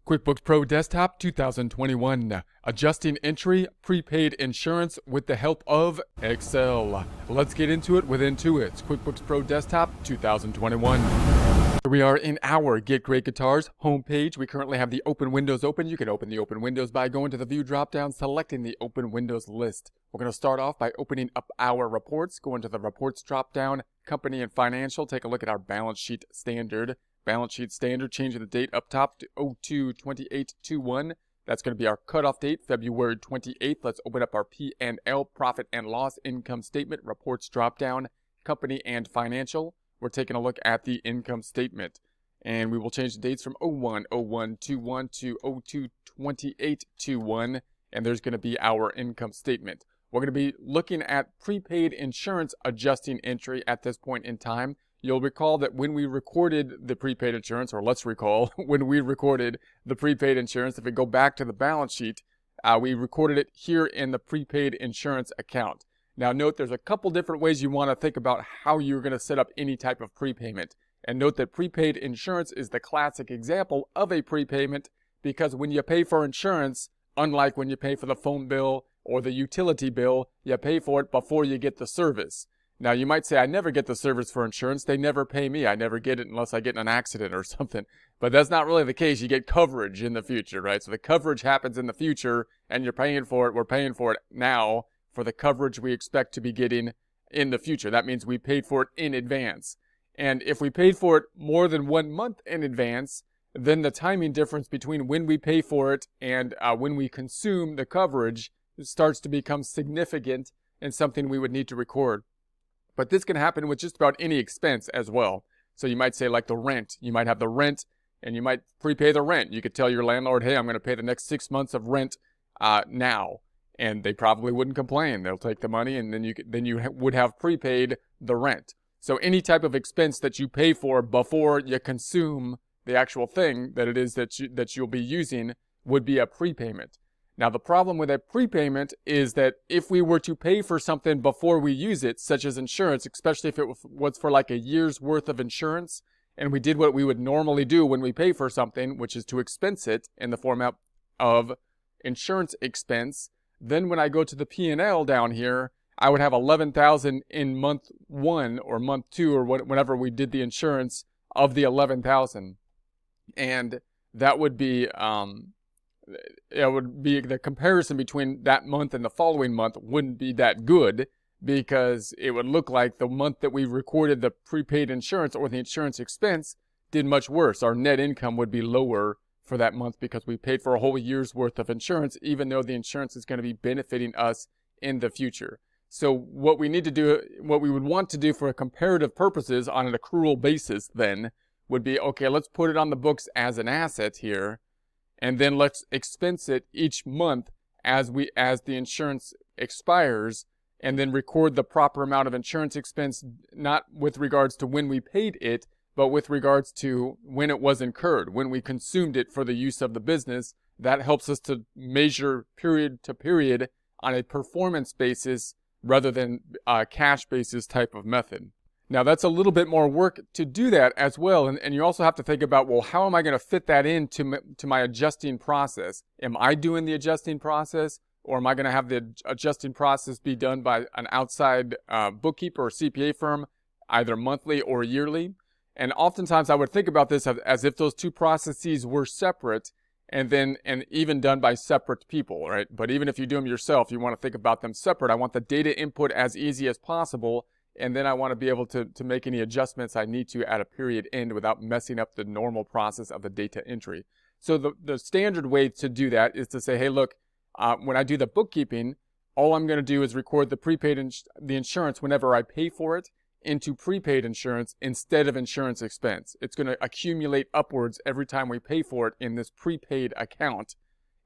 QuickBooks Pro Desktop 2021. Adjusting entry, prepaid insurance with the help of Excel. Let's get into it with Intuit's QuickBooks Pro Desktop 2021. Here we are in our Get Great Guitars homepage. We currently have the open windows open. You can open the open windows by going to the view dropdown, selecting the open windows list. We're going to start off by opening up our reports, going to the reports dropdown, company and financial. Take a look at our balance sheet standard. Balance sheet standard, changing the date up top to 02/28/21. That's going to be our cutoff date, February 28th. Let's open up our P&L, profit and loss, income statement, reports dropdown, company and financial. We're taking a look at the income statement. And we will change the dates from 01/01/21 to 02/28/21. And there's going to be our income statement. We're going to be looking at prepaid insurance adjusting entry at this point in time. You'll recall that when we recorded the prepaid insurance, or let's recall when we recorded the prepaid insurance, if we go back to the balance sheet, we recorded it here in the prepaid insurance account. Now note there's a couple different ways you want to think about how you're going to set up any type of prepayment. And note that prepaid insurance is the classic example of a prepayment because when you pay for insurance, unlike when you pay for the phone bill or the utility bill, you pay for it before you get the service. Now, you might say, I never get the service for insurance. They never pay me. I never get it unless I get in an accident or something. But that's not really the case. You get coverage in the future, right? So the coverage happens in the future, and you're paying for it. We're paying for it now for the coverage we expect to be getting in the future. That means we paid for it in advance. And if we paid for it more than 1 month in advance, then the timing difference between when we pay for it and when we consume the coverage starts to become significant and something we would need to record. But this can happen with just about any expense as well. So you might say like the rent. You might have the rent and you might prepay the rent. You could tell your landlord, hey, I'm going to pay the next 6 months of rent now. And they probably wouldn't complain. They'll take the money and then you would have prepaid the rent. So any type of expense that you pay for before you consume the actual thing that it is that you'll be using would be a prepayment. Now, the problem with a prepayment is that if we were to pay for something before we use it, such as insurance, especially if it was for like a year's worth of insurance, and we did what we would normally do when we pay for something, which is to expense it in the format of insurance expense, then when I go to the P&L down here, I would have $11,000 in month 1 or month 2 or whenever we did the insurance of the $11,000. And that would be... it would be the comparison between that month and the following month wouldn't be that good because it would look like the month that we recorded the prepaid insurance or the insurance expense did much worse. Our net income would be lower for that month because we paid for a whole year's worth of insurance, even though the insurance is going to be benefiting us in the future. So what we need to do, what we would want to do for comparative purposes on an accrual basis then would be, okay, let's put it on the books as an asset here. And then let's expense it each month as the insurance expires, and then record the proper amount of insurance expense, not with regards to when we paid it, but with regards to when it was incurred, when we consumed it for the use of the business. That helps us to measure period to period on a performance basis rather than a cash basis type of method. Now, that's a little bit more work to do that as well. And you also have to think about, well, how am I going to fit that into my adjusting process? Am I doing the adjusting process, or am I going to have the adjusting process be done by an outside bookkeeper or CPA firm, either monthly or yearly? And oftentimes I would think about this as if those two processes were separate and even done by separate people, right? But even if you do them yourself, you want to think about them separate. I want the data input as easy as possible. And then I want to be able to make any adjustments I need to at a period end without messing up the normal process of the data entry. So the standard way to do that is to say, hey, look, when I do the bookkeeping, all I'm going to do is record the prepaid the insurance whenever I pay for it into prepaid insurance instead of insurance expense. It's going to accumulate upwards every time we pay for it in this prepaid account.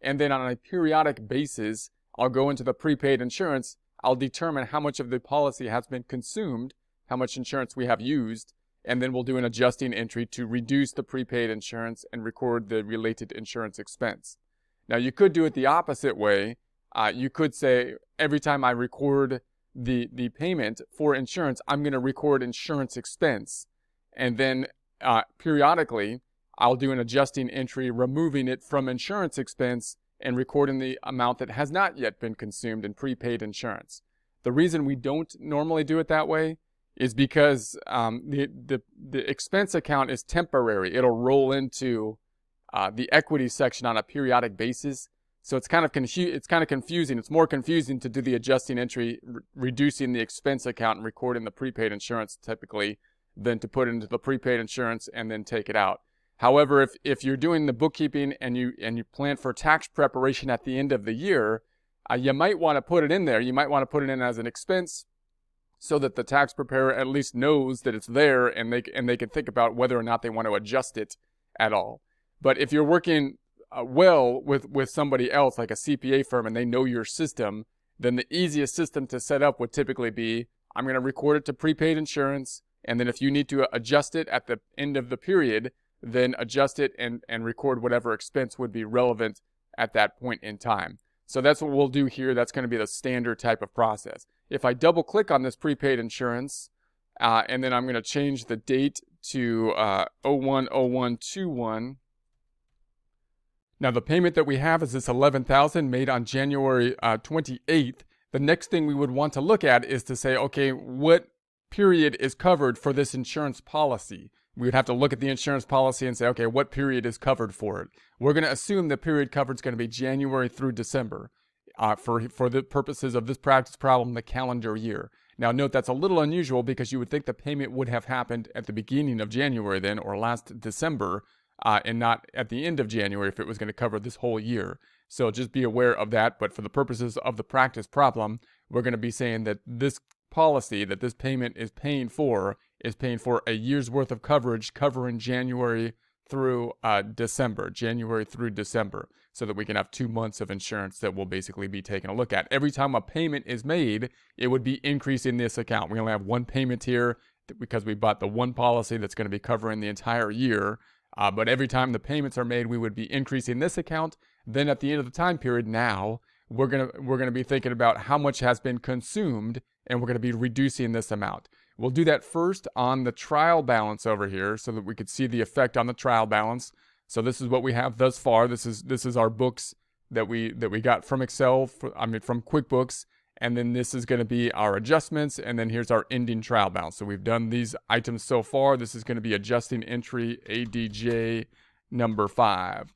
And then on a periodic basis, I'll go into the prepaid insurance. I'll determine how much of the policy has been consumed, how much insurance we have used, and then we'll do an adjusting entry to reduce the prepaid insurance and record the related insurance expense. Now, you could do it the opposite way. You could say every time I record the payment for insurance, I'm going to record insurance expense. And then periodically, I'll do an adjusting entry, removing it from insurance expense and recording the amount that has not yet been consumed in prepaid insurance. The reason we don't normally do it that way is because the expense account is temporary. It'll roll into the equity section on a periodic basis. So it's kind of confusing. It's more confusing to do the adjusting entry, reducing the expense account and recording the prepaid insurance typically, than to put it into the prepaid insurance and then take it out. However, if you're doing the bookkeeping and you plan for tax preparation at the end of the year, you might want to put it in there. You might want to put it in as an expense so that the tax preparer at least knows that it's there, and they can think about whether or not they want to adjust it at all. But if you're working well with somebody else, like a CPA firm, and they know your system, then the easiest system to set up would typically be, I'm going to record it to prepaid insurance, and then if you need to adjust it at the end of the period, then adjust it and record whatever expense would be relevant at that point in time. So that's what we'll do here. That's going to be the standard type of process. If I double click on this prepaid insurance, and then I'm going to change the date to 01/01/21. Now the payment that we have is this $11,000 made on January 28th. The next thing we would want to look at is to say, okay, what period is covered for this insurance policy? We would have to look at the insurance policy and say, okay, what period is covered for it? We're going to assume the period covered is going to be January through December for the purposes of this practice problem, the calendar year. Now note that's a little unusual because you would think the payment would have happened at the beginning of January then, or last December, and not at the end of January if it was going to cover this whole year. So just be aware of that. But for the purposes of the practice problem, we're going to be saying that this policy that this payment is paying for a year's worth of coverage covering January through December, so that we can have 2 months of insurance that we'll basically be taking a look at. Every time a payment is made, it would be increasing this account. We only have one payment here because we bought the one policy that's going to be covering the entire year. But every time the payments are made, we would be increasing this account. Then at the end of the time period, now we're gonna be thinking about how much has been consumed, and we're gonna be reducing this amount. We'll do that first on the trial balance over here, so that we could see the effect on the trial balance. So this is what we have thus far. This is our books that we got from Excel, from QuickBooks. And then this is going to be our adjustments, and then here's our ending trial balance. So we've done these items so far. This is going to be adjusting entry ADJ number 5.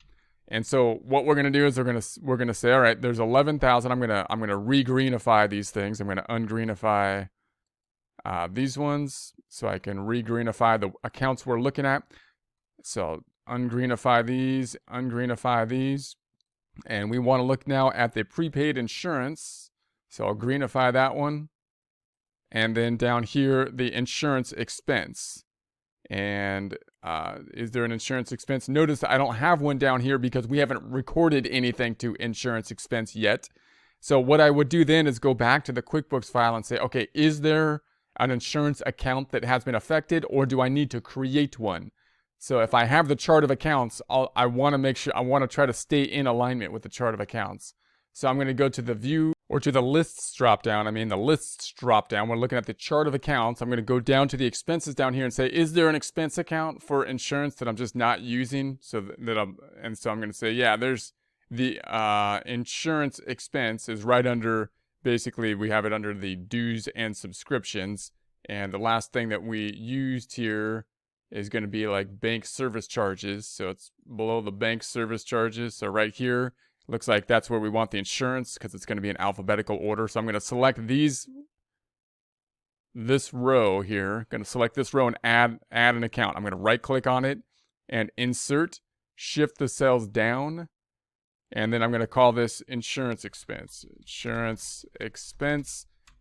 And so what we're going to do is we're going to say, all right, there's 11,000. I'm going to re-greenify these things. I'm going to ungreenify these ones so I can re-greenify the accounts we're looking at. So ungreenify these, and we want to look now at the prepaid insurance. So I'll greenify that one. And then down here, the insurance expense. And is there an insurance expense? Notice I don't have one down here because we haven't recorded anything to insurance expense yet. So what I would do then is go back to the QuickBooks file and say, okay, is there an insurance account that has been affected, or do I need to create one? So if I have the chart of accounts, I want to make sure, I want to try to stay in alignment with the chart of accounts. So I'm going to go to the view, or to the lists drop down. The lists drop down. We're looking at the chart of accounts. I'm going to go down to the expenses down here and say, is there an expense account for insurance that I'm just not using? So I'm going to say, yeah, there's the insurance expense is right under, basically we have it under the dues and subscriptions. And the last thing that we used here is going to be like bank service charges. So it's below the bank service charges. So right here, looks like that's where we want the insurance because it's going to be in alphabetical order. So I'm going to select this row here. Going to select this row and add an account. I'm going to right click on it and insert, shift the cells down. And then I'm going to call this insurance expense.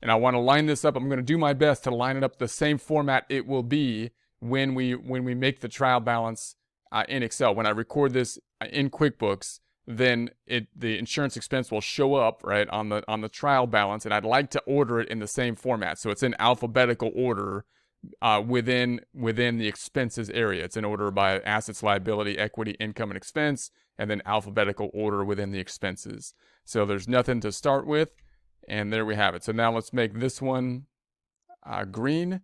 And I want to line this up. I'm going to do my best to line it up the same format it will be when we make the trial balance in Excel. When I record this in QuickBooks, then the insurance expense will show up right on the trial balance, and I'd like to order it in the same format, so it's in alphabetical order within the expenses area. It's in order by assets, liability, equity, income, and expense, and then alphabetical order within the expenses. So there's nothing to start with, and there we have it. So now let's make this one green,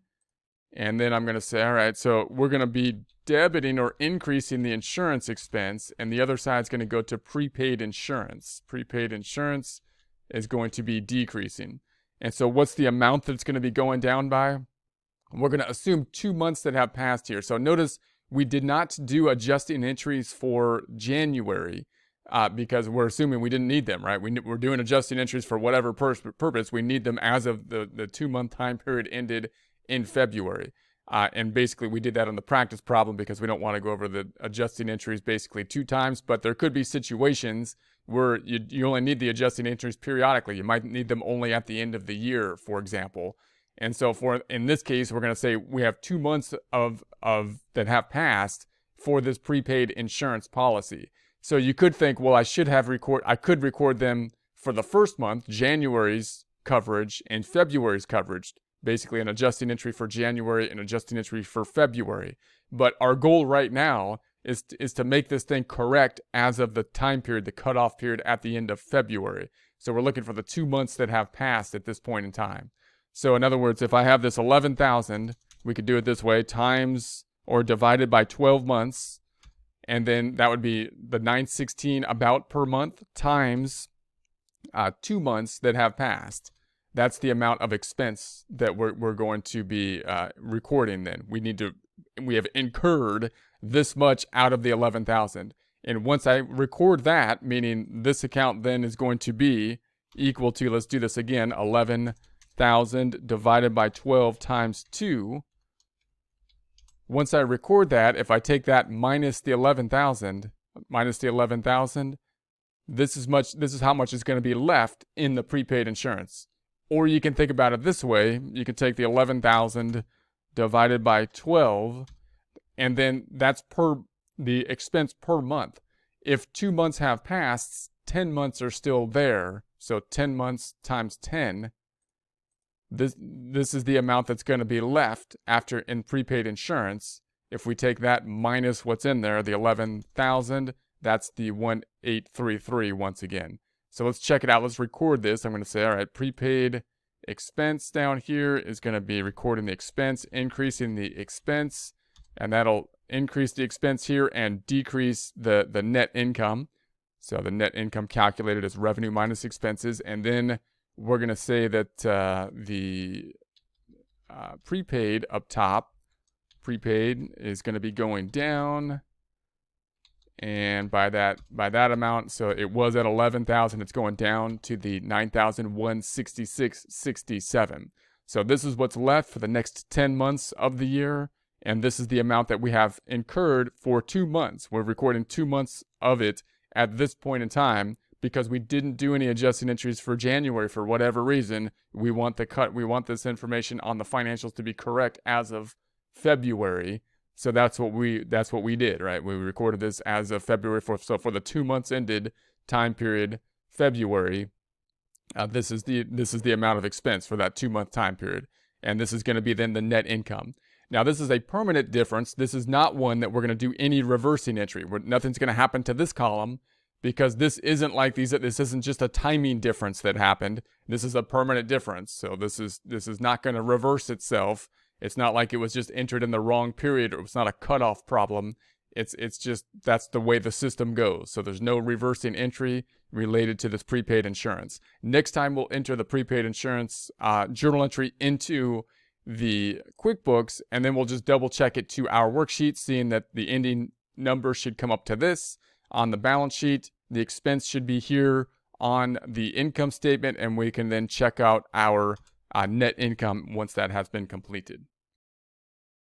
And then I'm going to say, all right, so we're going to be debiting or increasing the insurance expense, and the other side is going to go to prepaid insurance. Prepaid insurance is going to be decreasing. And so what's the amount that's going to be going down by? We're going to assume 2 months that have passed here. So notice we did not do adjusting entries for January because we're assuming we didn't need them, right? We're doing adjusting entries for whatever purpose. We need them as of the 2-month time period ended in February. And basically we did that on the practice problem because we don't want to go over the adjusting entries basically 2 times, but there could be situations where you only need the adjusting entries periodically. You might need them only at the end of the year, for example. And so in this case, we're going to say we have 2 months of that have passed for this prepaid insurance policy. So you could think, well, I could record them for the first month, January's coverage and February's coverage. Basically an adjusting entry for January and adjusting entry for February. But our goal right now is to make this thing correct as of the time period, the cutoff period at the end of February. So we're looking for the 2 months that have passed at this point in time. So in other words, if I have this 11,000, we could do it this way, times or divided by 12 months, and then that would be the 916 about per month times 2 months that have passed. That's the amount of expense that we're going to be recording then. We have incurred this much out of the 11,000. And once I record that, meaning this account then is going to be equal to, let's do this again, 11,000 divided by 12 times 2. Once I record that, if I take that minus the 11,000, this is how much is going to be left in the prepaid insurance. Or you can think about it this way. You can take the 11,000 divided by 12, and then that's the expense per month. If 2 months have passed, 10 months are still there. So 10 months times 10. This is the amount that's going to be left after in prepaid insurance. If we take that minus what's in there, the 11,000, that's the 1833 once again. So let's check it out. Let's record this. I'm going to say, all right, prepaid expense down here is going to be recording the expense, increasing the expense, and that'll increase the expense here and decrease the net income. So the net income calculated as revenue minus expenses. And then we're going to say that the prepaid up top, prepaid is going to be going down. And by that amount, so it was at 11,000, it's going down to the 9,166.67. So this is what's left for the next 10 months of the year, and this is the amount that we have incurred for 2 months. We're recording 2 months of it at this point in time because we didn't do any adjusting entries for January for whatever reason. We want this information on the financials to be correct as of February. So that's what we did, right? We recorded this as of February 4th. So for the 2 months ended time period, February, this is the amount of expense for that 2 month time period, and this is going to be then the net income. Now this is a permanent difference. This is not one that we're going to do any reversing entry. Nothing's going to happen to this column because this isn't like these. This isn't just a timing difference that happened. This is a permanent difference. So this is not going to reverse itself. It's not like it was just entered in the wrong period, or it's not a cutoff problem. It's just that's the way the system goes. So there's no reversing entry related to this prepaid insurance. Next time we'll enter the prepaid insurance journal entry into the QuickBooks, and then we'll just double check it to our worksheet, seeing that the ending number should come up to this on the balance sheet. The expense should be here on the income statement, and we can then check out our net income once that has been completed.